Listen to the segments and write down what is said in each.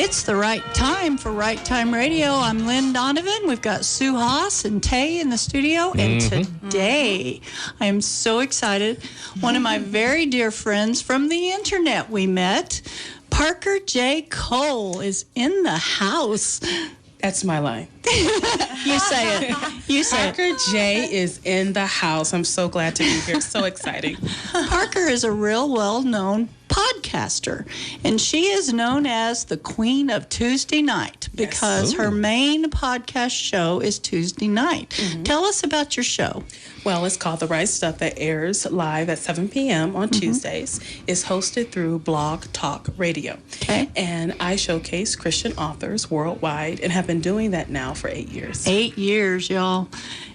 It's the right time for Right Time Radio. I'm Lynn Donovan. We've got Sue Haas and Tay in the studio. And today, I am so excited. One of my very dear friends from the internet we met, Parker J. Cole, is in the house. That's my line. You say it. You say Parker J is in the house. I'm so glad to be here. So exciting. Parker is a real well-known podcaster, and she is known as the Queen of Tuesday Night because her main podcast show is Tuesday night. Tell us about your show. Well, it's called The Right Stuff, that airs live at 7 p.m. on Tuesdays. It's hosted through Blog Talk Radio. Okay. And I showcase Christian authors worldwide and have been doing that now for 8 years. 8 years, y'all.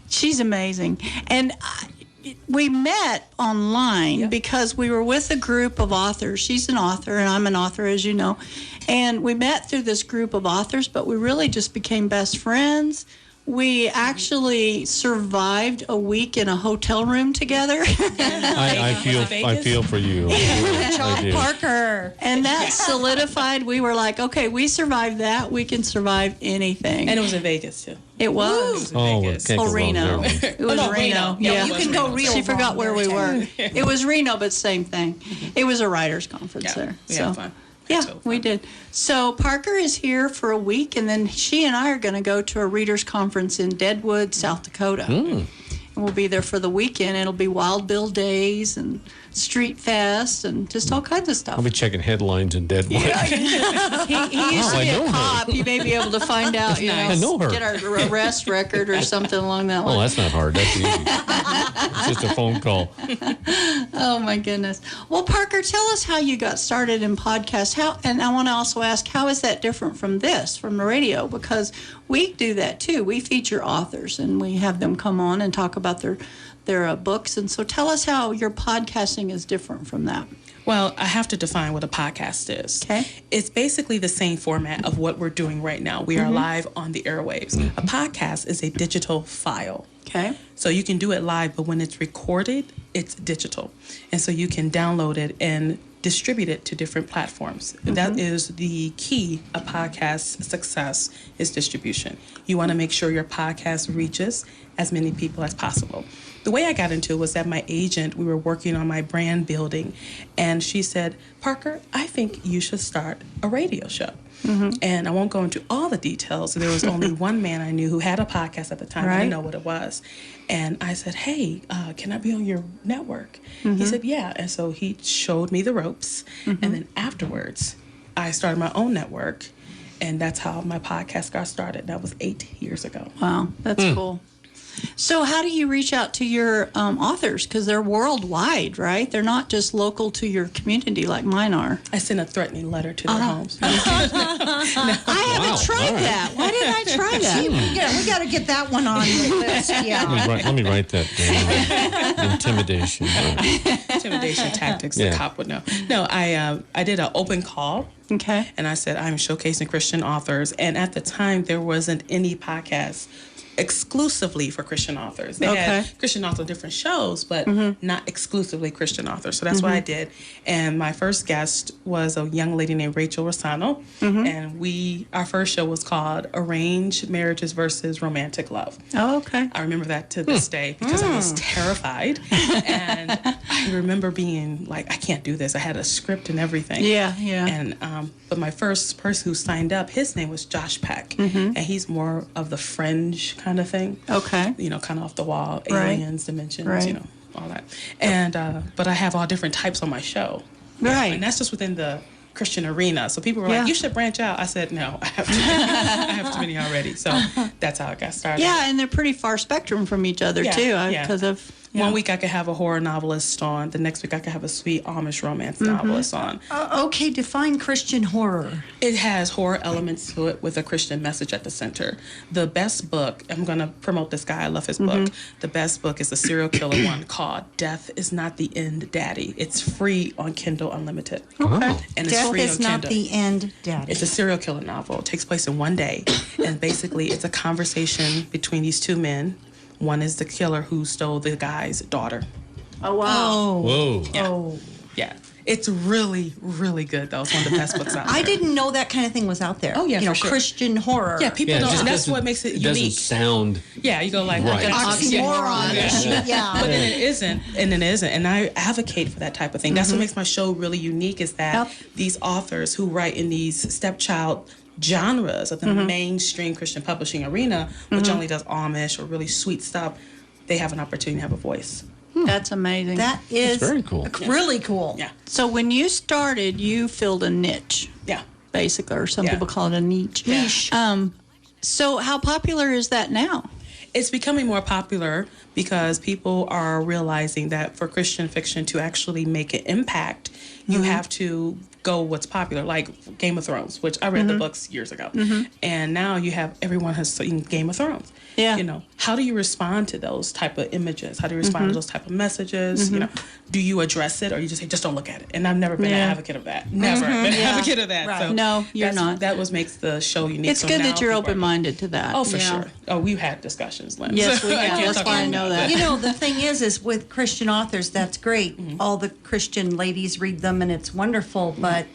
She's amazing. And we met online because we were with a group of authors. She's an author, and I'm an author, as you know. And we met through this group of authors, but we really just became best friends. We actually survived a week in a hotel room together. I feel for you. I do. Parker. And that solidified. We were like, okay, we survived that. We can survive anything. And it was in Vegas, too. It was. Vegas. Can't go wrong Reno. there. It was Reno. Yeah, you can go real. She forgot where we were. It was Reno, but same thing. It was a writers' conference there. Yeah, fun. Yeah, So we did. So Parker is here for a week, and then she and I are going to go to a readers' conference in Deadwood, South Dakota. And we'll be there for the weekend. It'll be Wild Bill Days and Street Fest and just all kinds of stuff. I'll be checking headlines in Deadwood. He used to I be know a her. cop. You may be able to find out, I know her. get our arrest record or something along that line. Oh, that's not hard. That's easy. It's just a phone call. Oh, my goodness. Well, Parker, tell us how you got started in podcasts. And I want to also ask, how is that different from the radio? Because we do that, too. We feature authors, and we have them come on and talk about their books. And so tell us how your podcasting is different from that. Well, I have to define what a podcast is. Okay. It's basically the same format of what we're doing right now. We are live on the airwaves. A podcast is a digital file. Okay. So you can do it live, but when it's recorded, it's digital. And so you can download it and distribute it to different platforms. That is the key of podcast success, is distribution. You want to make sure your podcast reaches as many people as possible. The way I got into it was that my agent, we were working on my brand building, and she said, Parker, I think you should start a radio show. And I won't go into all the details. There was only one man I knew who had a podcast at the time. I didn't know what it was. And I said, hey, can I be on your network? He said, yeah. And so he showed me the ropes. And then afterwards, I started my own network. And that's how my podcast got started. That was 8 years ago. Wow, that's cool. So how do you reach out to your authors? Because they're worldwide, right? They're not just local to your community like mine are. I sent a threatening letter to their homes. I haven't tried that. Why didn't I try that? Yeah, we got to get that one on the list. Yeah. Let me write that down. Intimidation. Intimidation tactics, the cop would know. No, I did an open call. Okay. And I said, I'm showcasing Christian authors. And at the time, there wasn't any podcast exclusively for Christian authors. They had Christian authors on different shows, but not exclusively Christian authors. So that's what I did. And my first guest was a young lady named Rachel Rosano. And our first show was called Arranged Marriages versus Romantic Love. Oh, okay. I remember that to this day because I was terrified. And I remember being like, I can't do this. I had a script and everything. Yeah. And but my first person who signed up, his name was Josh Peck. And he's more of the fringe kind of thing. Okay. You know, kind of off the wall, aliens, dimensions, you know, all that. And but I have all different types on my show. Right. And that's just within the Christian arena. So people were like, you should branch out. I said, no, I have I have too many already. So that's how it got started. Yeah, and they're pretty far spectrum from each other, too, because of... One week I could have a horror novelist on. The next week I could have a sweet Amish romance novelist on. Okay, define Christian horror. It has horror elements to it with a Christian message at the center. The best book, I'm going to promote this guy. I love his book. The best book is a serial killer one called Death is Not the End, Daddy. It's free on Kindle Unlimited. Okay. And it's Death free is on Not Kindle. the End, Daddy. It's a serial killer novel. It takes place in one day. And basically it's a conversation between these two men. One is the killer who stole the guy's daughter. Oh, wow. Oh. Whoa. Yeah. Oh. Yeah. It's really, really good, though. It's one of the best books out there. I didn't know that kind of thing was out there. Oh, yeah, you know, for sure. Christian horror. Yeah, people don't. And that's what makes it unique. Doesn't sound. Yeah, you go like, Right. an Oxymoron. Yeah. But then it isn't, and then it isn't. And I advocate for that type of thing. That's what makes my show really unique is that these authors who write in these stepchild genres of the mainstream Christian publishing arena, which only does Amish or really sweet stuff, they have an opportunity to have a voice. That's amazing. That is very cool. Really cool. Yeah. So when you started, you filled a niche, Yeah. basically, or some Yeah. people call it a niche. Yeah. So how popular is that now? It's becoming more popular because people are realizing that for Christian fiction to actually make an impact, you have to go what's popular, like Game of Thrones, which I read the books years ago. And now you have, everyone has seen Game of Thrones. Yeah. You know, how do you respond to those type of images? How do you respond to those type of messages? You know, do you address it or you just say, just don't look at it? And I've never been an advocate of that. Never been an advocate of that. Right. So No, you're not. That was makes the show unique. It's So good now that you're people are- open-minded to that. Oh, for Yeah. sure. Oh, we've had discussions, Lynn. Yes, we I have. can't That's talk why I about know that. that. You know, the thing is with Christian authors, that's great. All the Christian ladies read them, and it's wonderful. But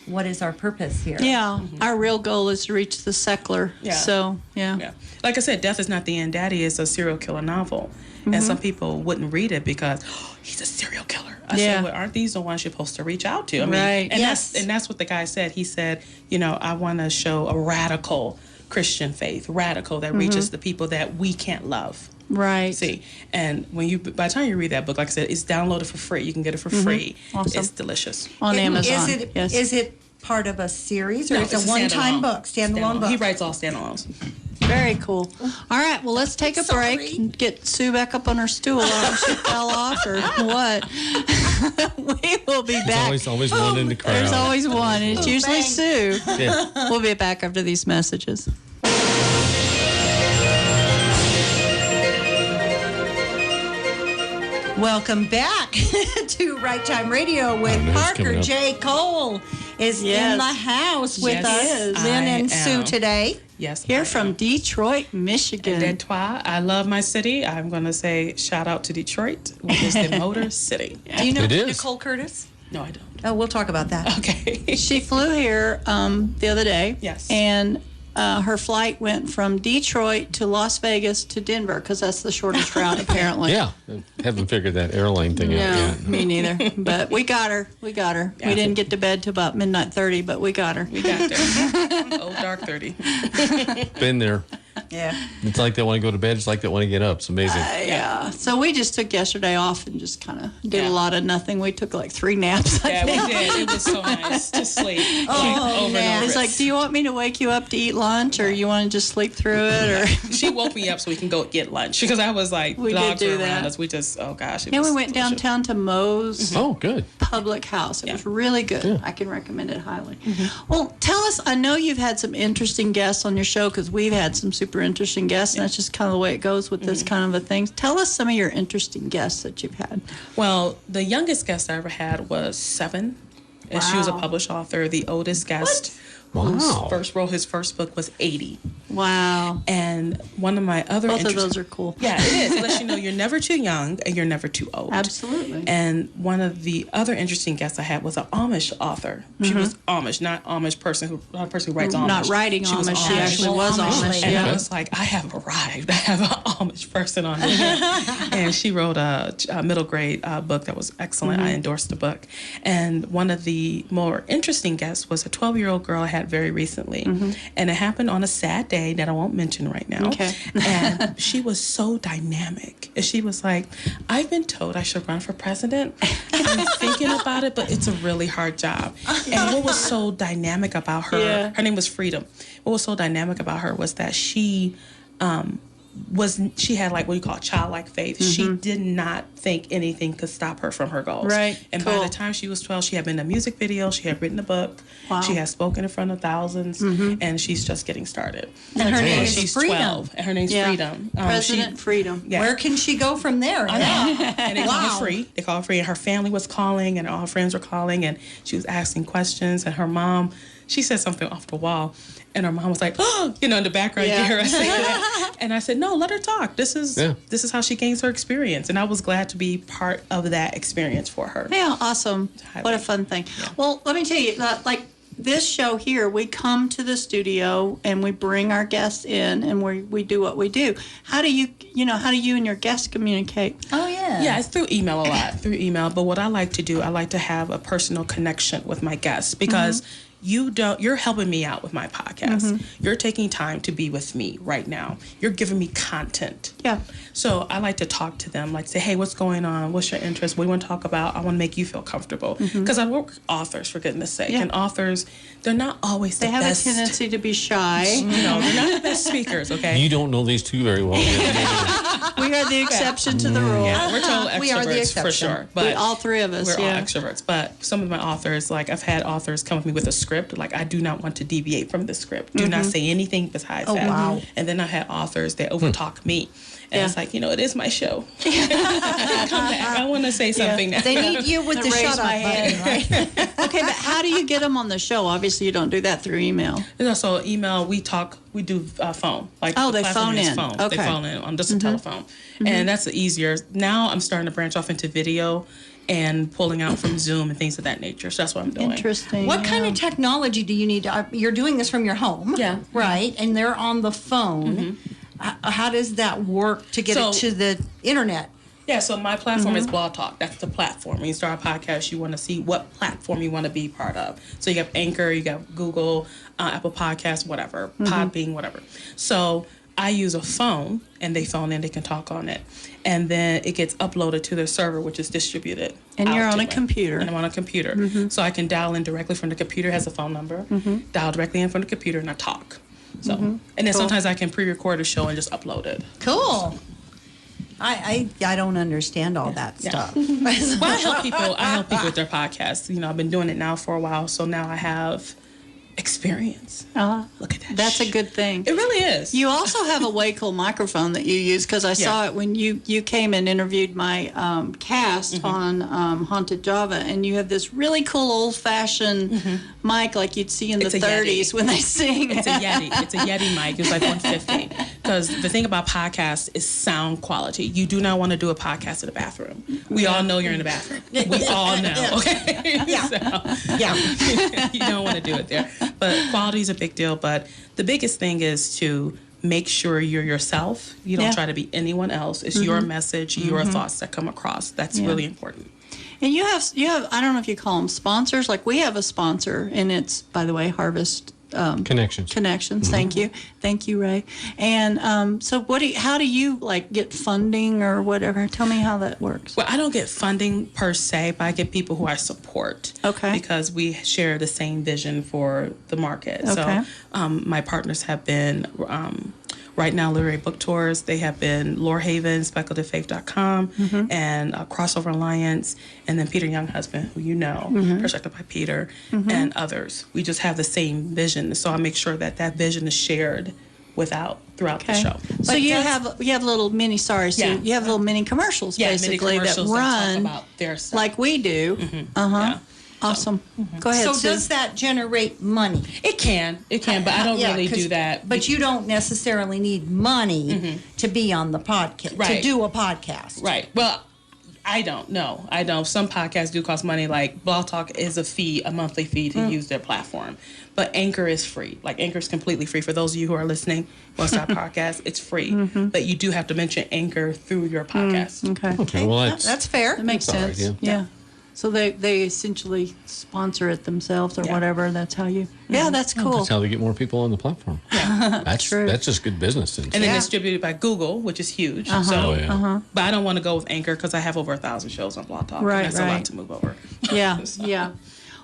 what is our purpose here? Yeah, our real goal is to reach the secular. Yeah. So, yeah. Yeah. Like I said, Death is Not the End. Daddy is a serial killer novel. And some people wouldn't read it because he's a serial killer. I Yeah. said, well, aren't these the ones you're supposed to reach out to? I mean, Right. And Yes. that's what the guy said. He said, you know, I want to show a radical Christian faith, radical that reaches the people that we can't love. Right. See, and by the time you read that book, like I said, it's downloaded for free. You can get it for free. Awesome. It's delicious. On Amazon. Is it part of a series or No, is it's it a one-time book, standalone book? He writes all standalones. Very cool. All right, well, let's take a Sorry. break and get Sue back up on her stool. I don't know if she fell off or what. We will be back. There's always one in the crowd. There's always one. It's usually bang. Sue. Yeah. We'll be back after these messages. Welcome back to Right Time Radio with Oh, that's Parker coming up. J. Cole is Yes. in the house with Yes, us, I Lynn and Sue am. today. Yes. Here I from am. Detroit, Michigan. Detroit. I love my city. I'm going to say shout out to Detroit, which is the Motor City. Do you know It is. Nicole Curtis? No, I don't. Oh, we'll talk about that. Okay. She flew here the other day. Yes. And her flight went from Detroit to Las Vegas to Denver because that's the shortest route, apparently. Yeah. Haven't figured that airline thing out No, yet. me neither. But we got her. We didn't get to bed till about midnight 30, but we got her. We got there. Old Dark 30. Been there. Yeah. It's like they want to go to bed. It's like they want to get up. It's amazing. Yeah. So we just took yesterday off and just kind of did Yeah. a lot of nothing. We took like 3 naps. I Yeah, think. we did. It was so nice to sleep. Oh, over yeah. and over. It's like, do you want me to wake you up to eat lunch, or you want to just sleep through it? Or She woke me up so we can go get lunch because I was like, We did dogs do were around that. us. We just, oh gosh. yeah, we went downtown to Moe's Oh, good. Public House. It was really good. Yeah. I can recommend it highly. Well, tell us. I know you've had some interesting guests on your show because we've had some super interesting guests, and that's just kind of the way it goes with this kind of a thing. Tell us some of your interesting guests that you've had. Well, the youngest guest I ever had was 7. And she was a Wow. published author. The oldest guest Wow. who first wrote his first book was 80. Wow. And one of my other Both of interest- those are cool. Yeah, it is. It lets you know you're never too young and you're never too old. Absolutely. And one of the other interesting guests I had was an Amish author. She was Amish, not Amish person who not a person who writes Amish. Not writing She was Amish. She Amish. actually was Amish. And Yeah. I was like, I have arrived. I have an Amish person on here. And she wrote a middle grade book that was excellent. I endorsed the book. And one of the more interesting guests was a 12-year-old girl I had very recently. And it happened on a sad day that I won't mention right now. Okay. And she was so dynamic. And she was like, I've been told I should run for president. I'm thinking about it, but it's a really hard job. And what was so dynamic about her, Yeah. her name was Freedom. What was so dynamic about her was that she had like what you call childlike faith. She did not think anything could stop her from her goals. Right. And Cool. by the time she was 12, she had been in a music video, she had written a book, Wow. she had spoken in front of thousands, and she's just getting started. And her name And is she's Freedom. 12, and her name's Yeah. Freedom. President Freedom. Yeah. Where can she go from there? Yeah. And it comes free. They call it free. And her family was calling, and all her friends were calling, and she was asking questions. And her mom, she said something off the wall, and her mom was like, "Oh," in the background, you hear her say that. And I said, "No, let her talk. This is how she gains her experience." And I was glad to be part of that experience for her. Yeah, awesome. What a fun thing. Yeah. Well, let me tell you, like this show here, we come to the studio and we bring our guests in and we do what we do. How do you and your guests communicate? Oh, yeah. Yeah, it's through email a lot, But what I like to do, I like to have a personal connection with my guests because you're helping me out with my podcast. You're taking time to be with me right now. You're giving me content. Yeah. So I like to talk to them, like say, hey, what's going on? What's your interest? What do you want to talk about? I want to make you feel comfortable. Because I work with authors, for goodness sake. Yeah. And authors, they're not always the best. They have a tendency to be shy. They're not the best speakers, okay? You don't know these two very well. We are the exception to the rule. Yeah, we're total extroverts we are the exception. For sure. But all three of us, we're all extroverts. But some of my authors, like I've had authors come with me with a script. Like, I do not want to deviate from the script. Do not say anything besides that. Wow. And then I had authors that overtalk me. And it's like, it is my show. Come back. I want to say something now. They need you with the shut up button, right? Okay, but how do you get them on the show? Obviously, you don't do that through email. So email, we do phone. Like they phone in. Phone. Okay. They phone in on just a telephone. And that's the easier. Now I'm starting to branch off into video and pulling out from Zoom and things of that nature. So that's what I'm doing. Interesting. What kind of technology do you need? You're doing this from your home, right? And they're on the phone. How does that work to get it to the internet? Yeah, so my platform is Blog Talk. That's the platform. When you start a podcast, you want to see what platform you want to be part of. So you have Anchor, you got Google, Apple Podcasts, whatever, Podbean, whatever. So I use a phone, and they phone in, they can talk on it. And then it gets uploaded to their server, which is distributed. And you're on a computer. And I'm on a computer. So I can dial in directly from the computer, has a phone number, dial directly in from the computer, and I talk. So, and then sometimes I can pre-record a show and just upload it. Cool. I don't understand all that stuff. Well, I help people with their podcasts. I've been doing it now for a while, so now I have experience. Look at that. That's a good thing. It really is. You also have a way cool microphone that you use, because I saw it when you came and interviewed my cast on Haunted Java, and you have this really cool old-fashioned mic like you'd see in the 30s when they sing. It's a Yeti. It's a Yeti mic. It's like 150. Because the thing about podcasts is sound quality. You do not want to do a podcast in the bathroom. We all know you're in the bathroom. We all know. Okay. You don't want to do it there. But quality is a big deal. But the biggest thing is to make sure you're yourself. You don't try to be anyone else. It's your message, your thoughts that come across. That's really important. And you have I don't know if you call them sponsors. Like, we have a sponsor, and it's, by the way, Harvest Connections. Thank you, Ray. And so how do you like get funding or whatever? Tell me how that works. Well, I don't get funding per se, but I get people who I support. Okay. Because we share the same vision for the market. Okay. So my partners have been right now literary book tours. They have been Lorehaven, Speculative.faith.com, and Crossover Alliance, and then Peter Younghusband, who you know, Perspective by Peter, and others. We just have the same vision, so I make sure that vision is shared throughout the show. So you have little mini you have little mini commercials basically mini commercials that run talk about their stuff. like we do. Yeah. Awesome. Go ahead. So Sue. does that generate money? It can, but I don't really do that. But you don't necessarily need money to be on the podcast, to do a podcast. Right. Well, I don't know. Some podcasts do cost money. Like Blog Talk is a monthly fee to use their platform. But Anchor is free. Like, Anchor is completely free. For those of you who are listening, most of our podcasts, it's free. But you do have to mention Anchor through your podcast. Okay. Well, That's fair. That makes sense. Right, Yeah. So they essentially sponsor it themselves or whatever. That's how you. Yeah, that's cool. That's how they get more people on the platform. Yeah, that's true. That's just good business. And then distributed by Google, which is huge. So, but I don't want to go with Anchor because I have over 1,000 shows on Blog Talk. Right, and that's a lot to move over. Yeah, yeah.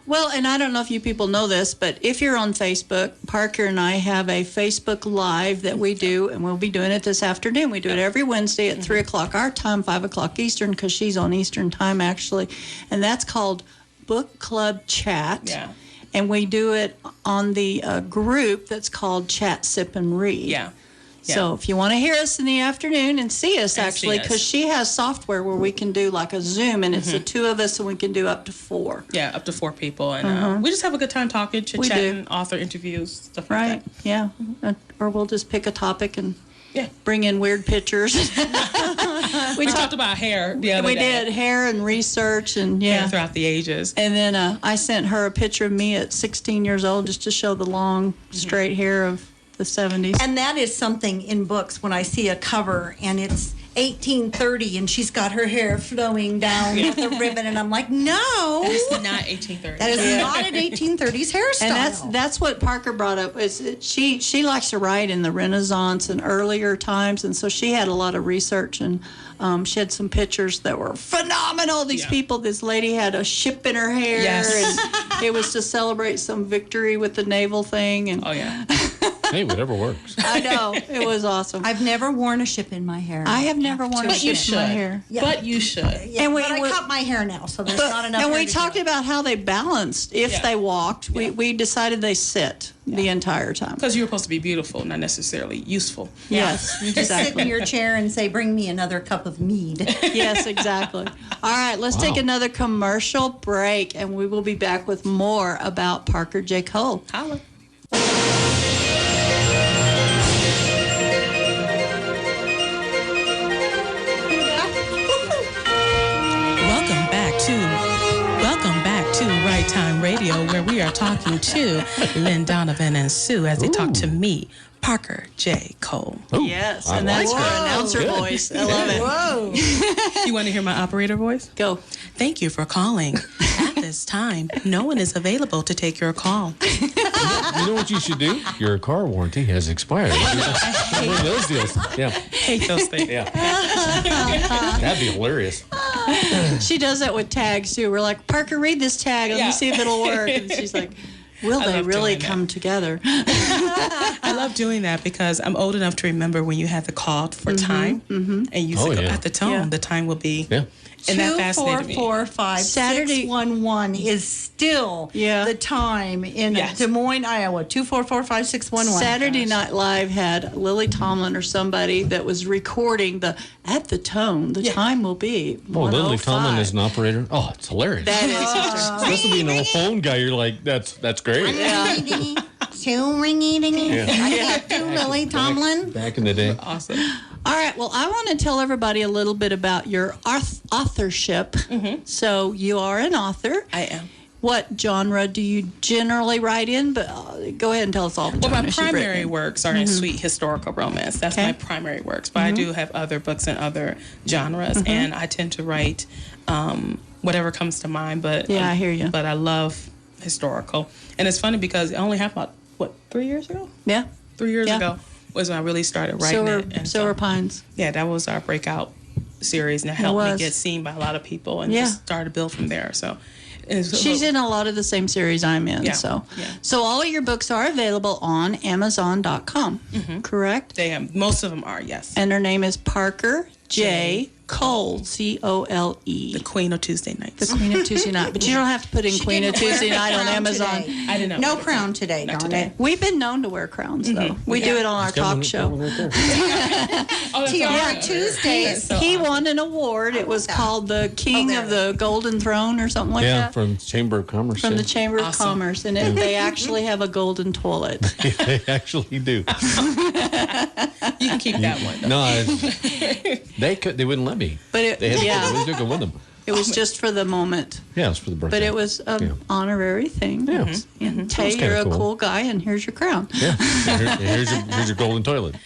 Well, and I don't know if you people know this, but if you're on Facebook, Parker and I have a Facebook Live that we do, and we'll be doing it this afternoon. We do it every Wednesday at 3 o'clock our time, 5 o'clock Eastern, because she's on Eastern time, actually. And that's called Book Club Chat. Yeah. And we do it on the group that's called Chat, Sip, and Read. Yeah. So if you want to hear us in the afternoon and see us, actually, because she has software where we can do like a Zoom, and it's the two of us, and we can do up to 4. Yeah, up to 4 people. And we just have a good time talking, chit-chatting, author interviews, stuff like that. Yeah. Or we'll just pick a topic and bring in weird pictures. we talked about hair the other day. We did hair and research and hair throughout the ages. And then I sent her a picture of me at 16 years old just to show the long, straight hair of the 70s. And that is something in books when I see a cover and it's 1830 and she's got her hair flowing down with a ribbon, and I'm like, no, that's not 1830. That is not an 1830s hairstyle. And that's what Parker brought up. Is she likes to write in the Renaissance and earlier times, and so she had a lot of research, and she had some pictures that were phenomenal. These people, this lady had a ship in her hair, and it was to celebrate some victory with the naval thing. And hey, whatever works. I know. It was awesome. I've never worn a ship in my hair. I have never worn a ship in my hair. Yeah. But you should. Yeah, and I cut my hair now, so there's not enough And hair we talked about how they balanced if they walked. We decided they sit the entire time. Because you're supposed to be beautiful, not necessarily useful. Yes, you just sit in your chair and say, bring me another cup of mead. Yes, exactly. All right, let's take another commercial break, and we will be back with more about Parker J. Cole. Holla. Welcome back to Right Time Radio, where we are talking to Lynn Donovan and Sue as they talk to me, Parker J. Cole. Ooh, yes, and that's her announcer voice. I love it. Whoa. You want to hear my operator voice? Go. Thank you for calling. At this time, no one is available to take your call. You know what you should do? Your car warranty has expired. One of those deals. Yeah. Hate those things. Yeah. That'd be hilarious. She does that with tags too. We're like, Parker, read this tag. Let me see if it'll work. And she's like, will they really come together? I love doing that because I'm old enough to remember when you had the call for time, and you said at the tone, the time will be. Yeah. And that fascinated me. 2445611 Saturday 611 is still the time in Des Moines, Iowa. 2445611. Saturday Night Live had Lily Tomlin or somebody that was recording at the tone. The time will be. Oh, Lily Tomlin is an operator. Oh, it's hilarious. That is. Supposed to be an old phone guy. You're like, that's great. Yeah. Lily Tomlin. Back in the day. Awesome. All right. Well, I want to tell everybody a little bit about your authorship. Mm-hmm. So you are an author. I am. What genre do you generally write in? But go ahead and tell us all the genres. Well, my primary works are in sweet historical romance. That's my primary works. But I do have other books in other genres, and I tend to write whatever comes to mind. But I hear you. But I love historical, and it's funny because it only happened about 3 years ago. Yeah, 3 years ago was when I really started writing it. And Silver Pines. Yeah, that was our breakout series, and it helped me get seen by a lot of people, and just started to build from there. So. She's in a lot of the same series I'm in. Yeah. So all of your books are available on Amazon.com, correct? They am. Most of them are, yes. And her name is Parker J. Cole, Cole. The Queen of Tuesday Nights. The Queen of Tuesday Night. But you don't have to put in Queen of Tuesday Night on Amazon. Today. I didn't No know. crown today, darn it. We've been known to wear crowns, though. We do it on our talk show. TR Tuesdays. He won an award. It was called the King of the Golden Throne or something like that. Yeah, from Chamber of Commerce. From the Chamber of Commerce. And they actually have a golden toilet. They actually do. You can keep that one. No, they wouldn't let me. But They took it with them. It was just for the moment. Yeah, it was for the birthday. But it was an honorary thing. Yeah. And Tay, you're a cool guy, and here's your crown. Yeah. Here's your golden toilet.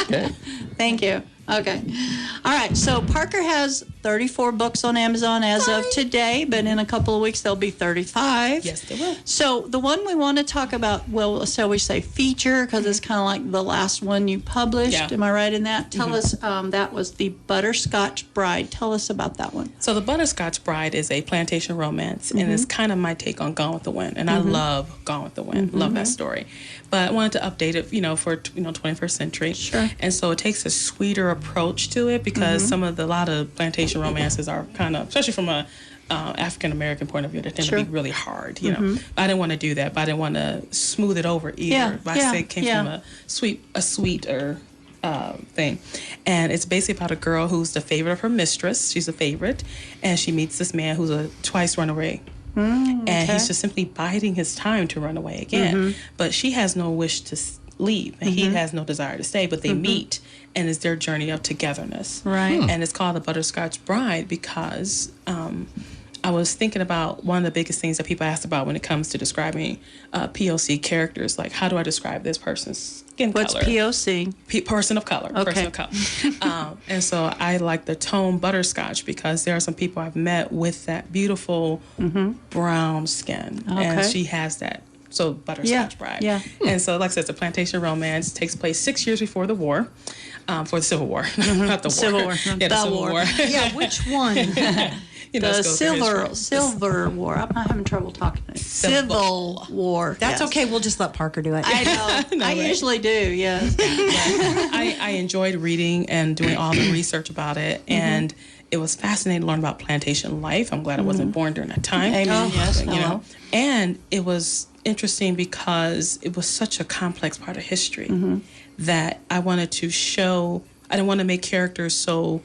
Okay. Thank you. Okay. All right. So Parker has 34 books on Amazon as of today, but in a couple of weeks there'll be 35. Yes, they will. So the one we want to talk about, well, shall we say feature, because it's kind of like the last one you published. Yeah. Am I right in that? Tell us, that was The Butterscotch Bride. Tell us about that one. So The Butterscotch Bride is a plantation romance, and it's kind of my take on Gone with the Wind. And I love Gone with the Wind. Love that story. But I wanted to update it, for 21st century. Sure. And so it takes a sweeter approach to it because a lot of plantation romances are kind of, especially from a African American point of view that tend Sure. to be really hard, you know. I didn't want to do that, but I didn't want to smooth it over either. Yeah, Like I said, it came from a sweeter thing. And it's basically about a girl who's the favorite of her mistress. She's a favorite, and she meets this man who's a twice runaway. And he's just simply biding his time to run away again. But she has no wish to leave, and he has no desire to stay, but they meet, and it's their journey of togetherness. Right. And it's called The Butterscotch Bride because I was thinking about one of the biggest things that people ask about when it comes to describing POC characters, like how do I describe this person's skin What's color? POC? Person of color. Okay. Person of color. And so I like the tone butterscotch because there are some people I've met with that beautiful brown skin, and Okay. she has that. So Butterscotch Bride. Yeah. And so, like I said, it's a plantation romance. Takes place 6 years before the war, for the Civil War, not the war. Civil War. Yeah, The the Civil war. War. Yeah, which one? You know, The let's go through history. Silver War. I'm having trouble talking. Civil War. That's Yes. okay. We'll just let Parker do it. I know. I right? usually do. Yes. I enjoyed reading and doing all the research about it, and it was fascinating to learn about plantation life. I'm glad I wasn't born during that time. Amen. Yes. You know, and it was interesting because it was such a complex part of history that I wanted to show. I didn't want to make characters so.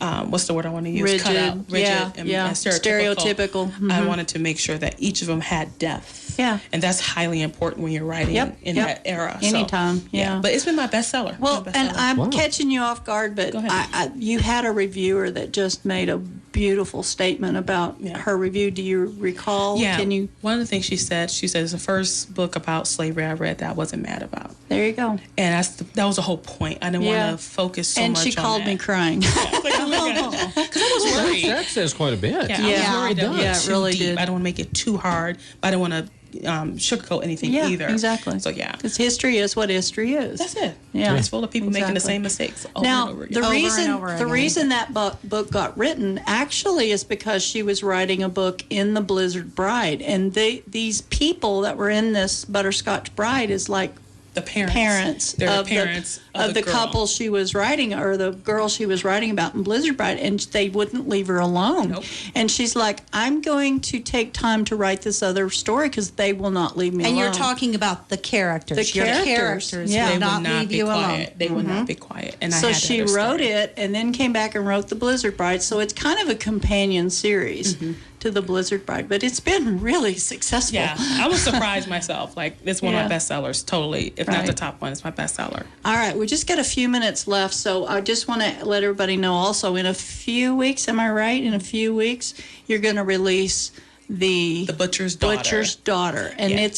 What's the word I want to use? Rigid. Cut out, rigid, Yeah, and yeah. stereotypical. Stereotypical. I wanted to make sure that each of them had depth. Yeah. And that's highly important when you're writing in that era. So, Anytime, yeah. But it's been my bestseller. Well, and I'm catching you off guard, but Go ahead. you had a reviewer that just made a beautiful statement about her review. Do you recall? Yeah. Can you? One of the things she said it's the first book about slavery I read that I wasn't mad about. There you go. And that was the whole point. I didn't Yeah. want to focus so And much on she called that. me crying. Because I was worried. That says quite a bit. Yeah, I Yeah, was worried that it it does. was Yeah, it too really deep. did. I don't want to make it too hard, but I don't want to sugarcoat anything Yeah, either. exactly. So yeah, Because history is what history is. that's it. Yeah. It's full of people making the Exactly. same mistakes over Now, and over the again. reason reason that book got written actually is because she was writing a book in The Blizzard Bride, and these people that were in this Butterscotch Bride is like the parents. They're of the parents of the girl. couple she was writing, or the girl she was writing about in Blizzard Bride, and they wouldn't leave her alone. Nope. And she's like, I'm going to take time to write this other story because they will not leave me And alone. you're talking about the characters. The Your characters, characters yeah. will They not would not leave be you quiet. alone. They would not be quiet. And So I had she that wrote story. it and then came back and wrote The Blizzard Bride. So it's kind of a companion series to The Blizzard Bride, but it's been really successful. Yeah, I was surprised myself. Like, it's one of my Yeah. bestsellers, totally. If not the Right. top one, it's my bestseller. All right, we just got a few minutes left, so I just want to let everybody know also in a few weeks, am I right? In a few weeks, you're going to release the Butcher's Daughter. Butcher's Daughter, and Yeah.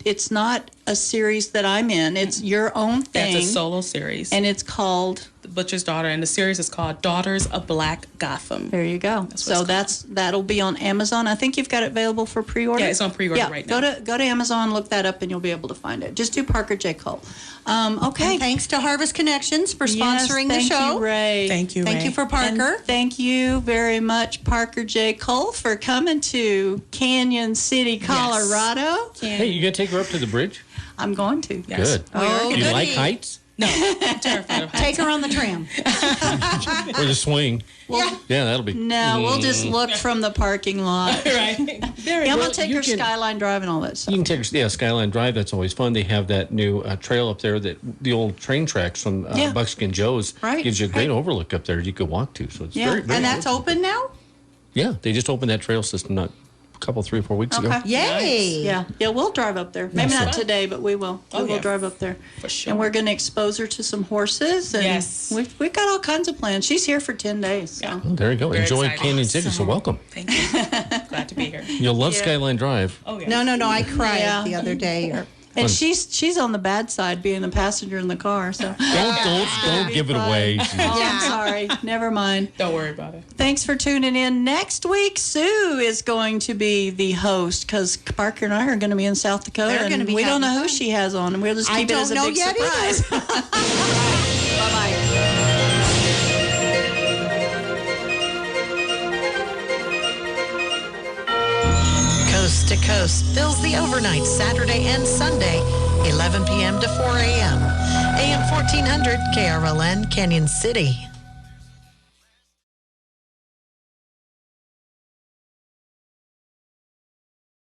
it's not a series that I'm in. It's your own thing. It's a solo series. And it's called. The Butcher's Daughter, and the series is called Daughters of Black Gotham. There you go. what So that'll be on Amazon. I think you've got it available for pre-order. Yeah, it's on pre-order right now. Go to Amazon, look that up, and you'll be able to find it. Just do Parker J. Cole. Okay. And thanks to Harvest Connections for Yes, sponsoring the thank show. you, Ray. Thank you, Thank Ray. you for Parker. And thank you very much, Parker J. Cole, for coming to Canyon City, Colorado. Hey, you gonna take her up to the bridge? I'm going to. Yes. Good. Oh, Do you goody. like heights No, I'm terrified of heights. Take her on the tram. or the swing? Yeah, that'll be. No, we'll just look from the parking lot. Right. There Yeah, I'm you going to take you her can- Skyline Drive and all that stuff. You can take Skyline Drive. That's always fun. They have that new trail up there, that the old train tracks from Yeah. Buckskin Joe's. Right, Gives you a great right. overlook up there. You could walk to. So it's Yeah, very, very And that's good. open now? Yeah, they just opened that trail system not a couple, 3 or 4 weeks ago. Okay. Yay. Yeah, we'll drive up there. Maybe not today, but we will. We will yeah. drive up there. For sure. And we're going to expose her to some horses. And Yes. We've got all kinds of plans. She's here for 10 days. So. Yeah. Oh, there you go. Very Enjoy excited. Canyon City. So welcome. Thank you. Glad to be here. You'll love Yeah. Skyline Drive. Oh, yeah. No. I cried Yeah. the other day. And she's on the bad side, being the passenger in the car. So. Don't give it away. Oh, I'm sorry. Never mind. Don't worry about it. Thanks for tuning in. Next week, Sue is going to be the host because Parker and I are going to be in South Dakota. They're and gonna be we don't know having who fun. she has on, and we'll just I keep it as a don't know big yet surprise. Bye-bye. Coast to Coast fills the overnight Saturday and Sunday, 11 p.m. to 4 a.m. AM 1400 KRLN, Canyon City.